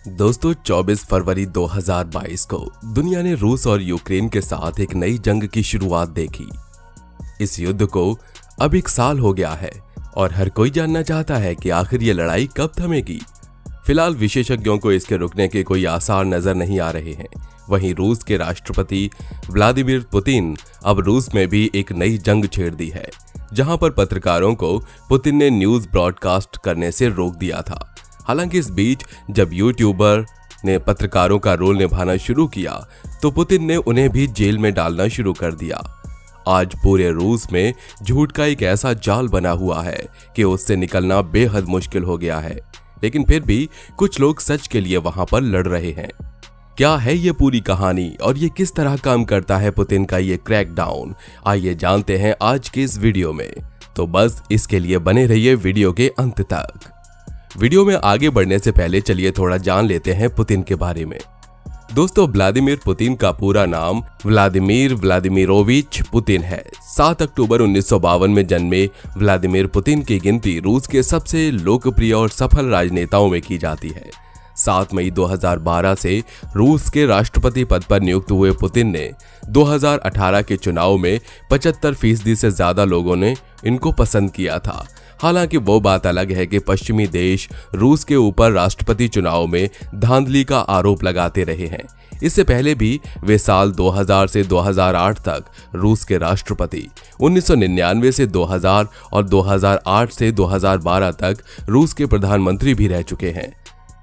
दोस्तों 24 फरवरी 2022 को दुनिया ने रूस और यूक्रेन के साथ एक नई जंग की शुरुआत देखी। इस युद्ध को अब 1 साल हो गया है और हर कोई जानना चाहता है कि आखिर ये लड़ाई कब थमेगी। फिलहाल विशेषज्ञों को इसके रुकने के कोई आसार नजर नहीं आ रहे हैं। वहीं रूस के राष्ट्रपति व्लादिमीर पुतिन अब रूस में भी एक नई जंग छेड़ दी है, जहां पर पत्रकारों को पुतिन ने न्यूज ब्रॉडकास्ट करने से रोक दिया था। हालांकि इस बीच जब यूट्यूबर ने पत्रकारों का रोल निभाना शुरू किया तो पुतिन ने उन्हें भी जेल में डालना शुरू कर दिया। आज पूरे रूस में झूठ का एक ऐसा जाल बना हुआ है कि उससे निकलना बेहद मुश्किल हो गया है, लेकिन फिर भी कुछ लोग सच के लिए वहां पर लड़ रहे हैं। क्या है ये पूरी कहानी और ये किस तरह काम करता है पुतिन का ये क्रैकडाउन, आइए जानते हैं आज के इस वीडियो में। तो बस इसके लिए बने रहिए वीडियो के अंत तक। वीडियो में आगे बढ़ने से पहले चलिए थोड़ा जान लेते हैं पुतिन के बारे में। दोस्तों, व्लादिमीर पुतिन का पूरा नाम व्लादिमीर व्लादिमीरोविच पुतिन है। 7 अक्टूबर 1952 में जन्मे व्लादिमीर पुतिन की गिनती रूस के सबसे लोकप्रिय और सफल राजनेताओं में की जाती है। 7 मई 2012 से रूस के राष्ट्रपति पद पर नियुक्त हुए पुतिन ने 2018 के चुनाव में 75% से ज्यादा लोगों ने इनको पसंद किया था। हालांकि वो बात अलग है कि पश्चिमी देश रूस के ऊपर राष्ट्रपति चुनाव में धांधली का आरोप लगाते रहे हैं। इससे पहले भी वे साल 2000 से 2008 तक रूस के राष्ट्रपति, 1999 से 2000 और 2008 से 2012 तक रूस के प्रधानमंत्री भी रह चुके हैं।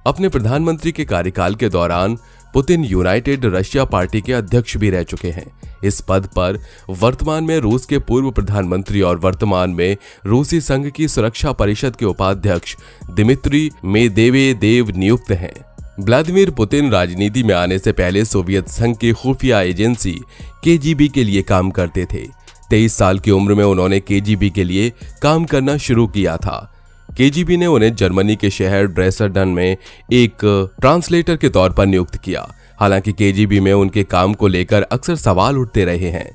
अपने प्रधानमंत्री के कार्यकाल के दौरान पुतिन यूनाइटेड रशिया पार्टी के अध्यक्ष भी रह चुके हैं। इस पद पर वर्तमान में रूस के पूर्व प्रधानमंत्री और वर्तमान में रूसी संघ की सुरक्षा परिषद के उपाध्यक्ष दिमित्री मेदवेदेव नियुक्त हैं। व्लादिमीर पुतिन राजनीति में आने से पहले सोवियत संघ की खुफिया एजेंसी केजीबी के लिए काम करते थे। 23 साल की उम्र में उन्होंने केजीबी के लिए काम करना शुरू किया था। केजीबी ने उन्हें जर्मनी के शहर ड्रेसडन में एक ट्रांसलेटर के तौर पर नियुक्त किया। हालांकि केजीबी में उनके काम को लेकर अक्सर सवाल उठते रहे हैं।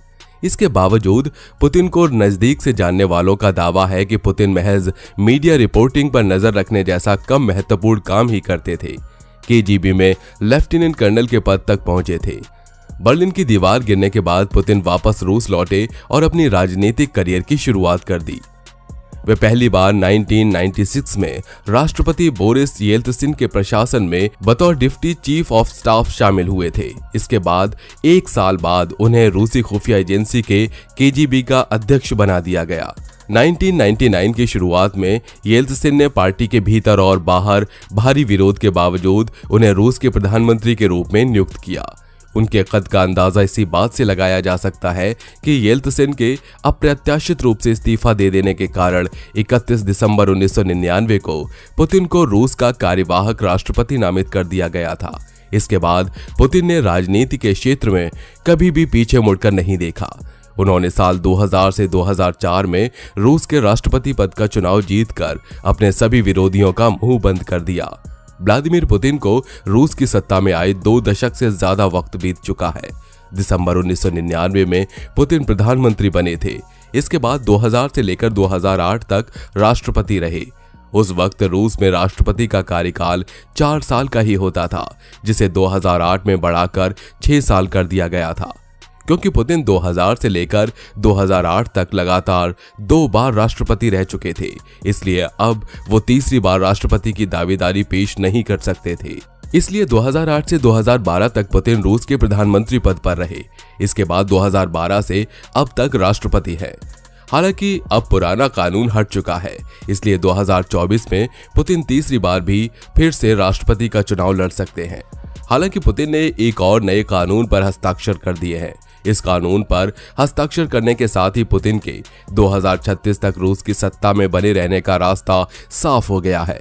इसके बावजूद पुतिन को नजदीक से जानने वालों का दावा है कि पुतिन महज मीडिया रिपोर्टिंग पर नजर रखने जैसा कम महत्वपूर्ण काम ही करते थे। केजीबी में लेफ्टिनेंट कर्नल के पद तक पहुंचे थे। बर्लिन की दीवार गिरने के बाद पुतिन वापस रूस लौटे और अपनी राजनीतिक करियर की शुरुआत कर दी। वे पहली बार 1996 में राष्ट्रपति बोरिस येल्त्सिन के प्रशासन में बतौर डिप्टी चीफ ऑफ स्टाफ शामिल हुए थे। इसके बाद 1 साल बाद उन्हें रूसी खुफिया एजेंसी के केजीबी का अध्यक्ष बना दिया गया। 1999 की शुरुआत में येल्त्सिन ने पार्टी के भीतर और बाहर भारी विरोध के बावजूद उन्हें रूस के प्रधानमंत्री के रूप में नियुक्त किया। उनके कद का अंदाजा इसी बात से लगाया जा सकता है कि येल्त्सिन के अप्रत्याशित रूप से इस्तीफा दे देने के कारण 31 दिसंबर 1999 को पुतिन को रूस का कार्यवाहक राष्ट्रपति नामित कर दिया गया था। इसके बाद पुतिन ने राजनीति के क्षेत्र में कभी भी पीछे मुड़कर नहीं देखा। उन्होंने साल 2000 से 2004 में रूस के राष्ट्रपति पद का चुनाव जीतकर अपने सभी विरोधियों का मुंह बंद कर दिया। व्लादिमीर पुतिन को रूस की सत्ता में आए 2 दशक से ज्यादा वक्त बीत चुका है। दिसंबर 1999 में पुतिन प्रधानमंत्री बने थे। इसके बाद 2000 से लेकर 2008 तक राष्ट्रपति रहे। उस वक्त रूस में राष्ट्रपति का कार्यकाल 4 साल का ही होता था, जिसे 2008 में बढ़ाकर 6 साल कर दिया गया था। क्योंकि पुतिन 2000 से लेकर 2008 तक लगातार 2 बार राष्ट्रपति रह चुके थे, इसलिए अब वो तीसरी बार राष्ट्रपति की दावेदारी पेश नहीं कर सकते थे। इसलिए 2008 से 2012 तक पुतिन रूस के प्रधानमंत्री पद पर रहे। इसके बाद 2012 से अब तक राष्ट्रपति है। हालांकि अब पुराना कानून हट चुका है, इसलिए 2024 में पुतिन तीसरी बार भी फिर से राष्ट्रपति का चुनाव लड़ सकते हैं। हालांकि पुतिन ने एक और नए कानून पर हस्ताक्षर कर दिए हैं। इस कानून पर हस्ताक्षर करने के साथ ही पुतिन के 2036 तक रूस की सत्ता में बने रहने का रास्ता साफ हो गया है।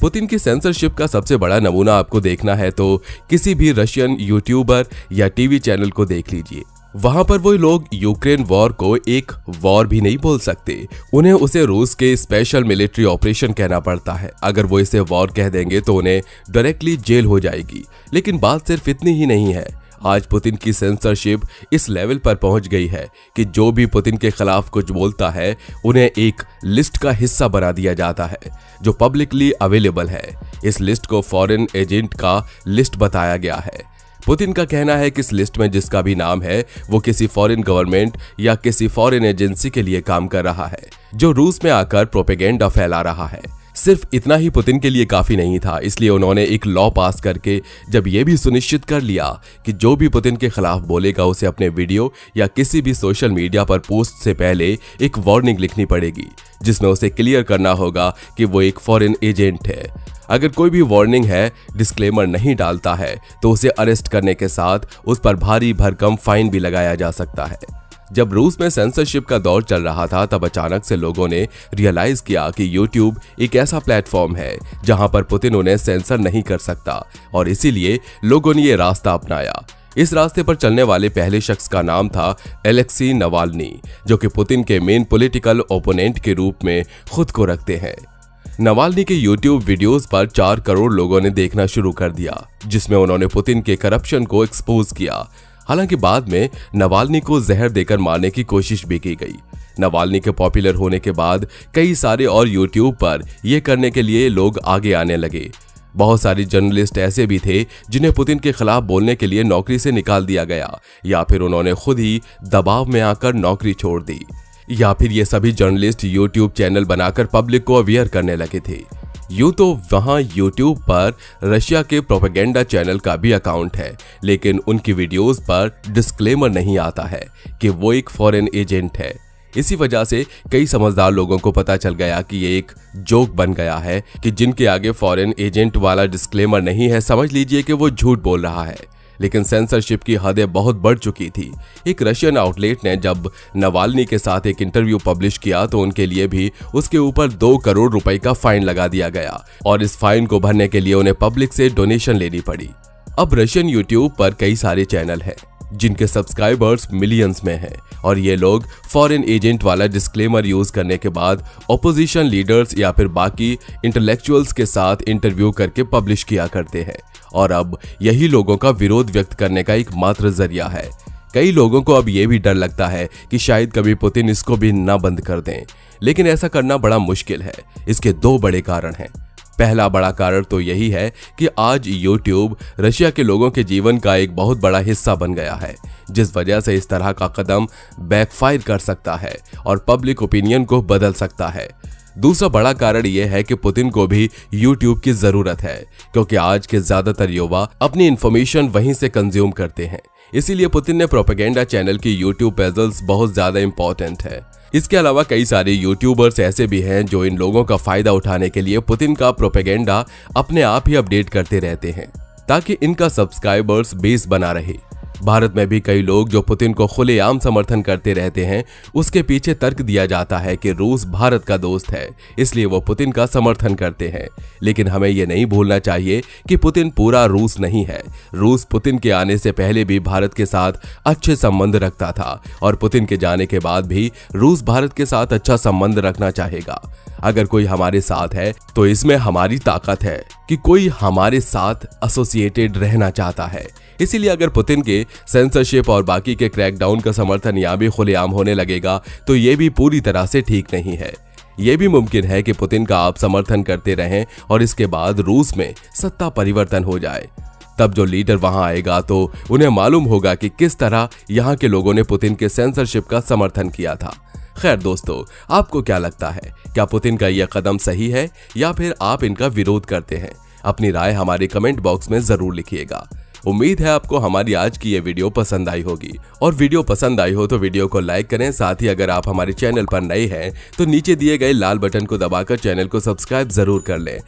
पुतिन की सेंसरशिप का सबसे बड़ा नमूना आपको देखना है तो किसी भी रशियन यूट्यूबर या टीवी चैनल को देख लीजिए। वहां पर वो लोग यूक्रेन वॉर को एक वॉर भी नहीं बोल सकते, उन्हें उसे रूस के स्पेशल मिलिट्री ऑपरेशन कहना पड़ता है। अगर वो इसे वॉर कह देंगे तो उन्हें डायरेक्टली जेल हो जाएगी। लेकिन बात सिर्फ इतनी ही नहीं है। आज पुतिन की सेंसरशिप इस लेवल पर पहुंच गई है कि जो भी पुतिन के खिलाफ कुछ बोलता है उन्हें एक लिस्ट का हिस्सा बना दिया जाता है जो पब्लिकली अवेलेबल है। इस लिस्ट को फॉरेन एजेंट का लिस्ट बताया गया है। पुतिन का कहना है कि इस लिस्ट में जिसका भी नाम है वो किसी फॉरेन गवर्नमेंट या किसी फॉरेन एजेंसी के लिए काम कर रहा है जो रूस में आकर प्रोपेगेंडा फैला रहा है। सिर्फ इतना ही पुतिन के लिए काफी नहीं था, इसलिए उन्होंने एक लॉ पास करके जब ये भी सुनिश्चित कर लिया कि जो भी पुतिन के खिलाफ बोलेगा उसे अपने वीडियो या किसी भी सोशल मीडिया पर पोस्ट से पहले एक वार्निंग लिखनी पड़ेगी जिसमें उसे क्लियर करना होगा कि वो एक फॉरेन एजेंट है। अगर कोई भी वार्निंग है, डिस्क्लेमर नहीं डालता है तो उसे अरेस्ट करने के साथ उस पर भारी भरकम फाइन भी लगाया जा सकता है। जब रूस में सेंसरशिप का दौर चल रहा था तब अचानक से लोगों ने रियलाइज किया कि YouTube एक ऐसा प्लेटफॉर्म है जहां पर पुतिन उन्हें सेंसर नहीं कर सकता और इसीलिए लोगों ने ये रास्ता अपनाया। इस रास्ते पर चलने वाले पहले शख्स का नाम था एलेक्सी नवाल्नी, जो कि पुतिन के मेन पॉलिटिकल ओपोनेंट के रूप में खुद को रखते हैं। नवाल्नी के YouTube वीडियोस पर 4 करोड़ लोगों ने देखना शुरू कर दिया जिसमें उन्होंने पुतिन के करप्शन को एक्सपोज किया। हालांकि बाद में नवाल्नी को जहर देकर मारने की कोशिश भी की गई। नवाल्नी के पॉपुलर होने के बाद कई सारे और YouTube पर यह करने के लिए लोग आगे आने लगे। बहुत सारी जर्नलिस्ट ऐसे भी थे जिन्हें पुतिन के खिलाफ बोलने के लिए नौकरी से निकाल दिया गया या फिर उन्होंने खुद ही दबाव में आकर नौकरी छोड़ दी, या फिर ये सभी जर्नलिस्ट YouTube चैनल बनाकर पब्लिक को अवेयर करने लगे थे। यूं तो वहां YouTube पर रशिया के प्रोपेगेंडा चैनल का भी अकाउंट है, लेकिन उनकी वीडियोस पर डिस्क्लेमर नहीं आता है कि वो एक फॉरेन एजेंट है। इसी वजह से कई समझदार लोगों को पता चल गया कि ये एक जोक बन गया है कि जिनके आगे फॉरेन एजेंट वाला डिस्क्लेमर नहीं है, समझ लीजिए कि वो झूठ बोल रहा है। लेकिन सेंसरशिप की हदें बहुत बढ़ चुकी थी। एक रशियन आउटलेट ने जब नवाल्नी के साथ एक इंटरव्यू पब्लिश किया तो उनके लिए भी उसके ऊपर 2 करोड़ रुपए का फाइन लगा दिया गया और इस फाइन को भरने के लिए उन्हें पब्लिक से डोनेशन लेनी पड़ी। अब रशियन YouTube पर कई सारे चैनल हैं जिनके सब्सक्राइबर्स मिलियंस में हैं और ये लोग फॉरेन एजेंट वाला डिस्क्लेमर यूज करने के बाद ऑपोजिशन लीडर्स या फिर बाकी इंटेलेक्चुअल्स के साथ इंटरव्यू करके पब्लिश किया करते हैं और अब यही लोगों का विरोध व्यक्त करने का एक मात्र जरिया है। कई लोगों को अब ये भी डर लगता है कि शायद कभी पुतिन इसको भी ना बंद कर दें, लेकिन ऐसा करना बड़ा मुश्किल है। इसके 2 बड़े कारण हैं। पहला बड़ा कारण तो यही है कि आज YouTube रशिया के लोगों के जीवन का एक बहुत बड़ा हिस्सा बन गया है, जिस वजह से इस तरह का कदम बैकफायर कर सकता है और पब्लिक ओपिनियन को बदल सकता है। दूसरा बड़ा कारण यह है कि पुतिन को भी YouTube की जरूरत है, क्योंकि आज के ज्यादातर युवा अपनी इंफॉर्मेशन वहीं से कंज्यूम करते हैं। इसीलिए पुतिन ने प्रोपेगेंडा चैनल की YouTube प्रेजेंस बहुत ज्यादा इंपॉर्टेंट है। इसके अलावा कई सारे यूट्यूबर्स ऐसे भी हैं जो इन लोगों का फायदा उठाने के लिए पुतिन का प्रोपेगेंडा अपने आप ही अपडेट करते रहते हैं ताकि इनका सब्सक्राइबर्स बेस बना रहे। भारत में भी कई लोग जो पुतिन को खुलेआम समर्थन करते रहते हैं, उसके पीछे तर्क दिया जाता है कि रूस भारत का दोस्त है, इसलिए वो पुतिन का समर्थन करते हैं। लेकिन हमें ये नहीं भूलना चाहिए कि पुतिन पूरा रूस नहीं है। रूस पुतिन के आने से पहले भी भारत के साथ अच्छे संबंध रखता था और पुतिन के जाने के बाद भी रूस भारत के साथ अच्छा संबंध रखना चाहेगा। अगर कोई हमारे साथ है तो इसमें हमारी ताकत है कि कोई हमारे साथ एसोसिएटेड रहना चाहता है। इसीलिए अगर पुतिन के सेंसरशिप और बाकी के क्रैकडाउन का समर्थन यहाँ भी खुलेआम होने लगेगा तो ये भी पूरी तरह से ठीक नहीं है। ये भी मुमकिन है कि पुतिन का आप समर्थन करते रहें और इसके बाद रूस में सत्ता परिवर्तन हो जाए। तब जो लीडर वहां आएगा तो उन्हें मालूम होगा कि किस तरह यहाँ के लोगों ने पुतिन के सेंसरशिप का समर्थन किया था। खैर दोस्तों, आपको क्या लगता है? क्या पुतिन का यह कदम सही है या फिर आप इनका विरोध करते हैं? अपनी राय हमारे कमेंट बॉक्स में जरूर लिखिएगा। उम्मीद है आपको हमारी आज की ये वीडियो पसंद आई होगी और वीडियो पसंद आई हो तो वीडियो को लाइक करें। साथ ही अगर आप हमारे चैनल पर नए हैं तो नीचे दिए गए लाल बटन को दबाकर चैनल को सब्सक्राइब जरूर कर लें।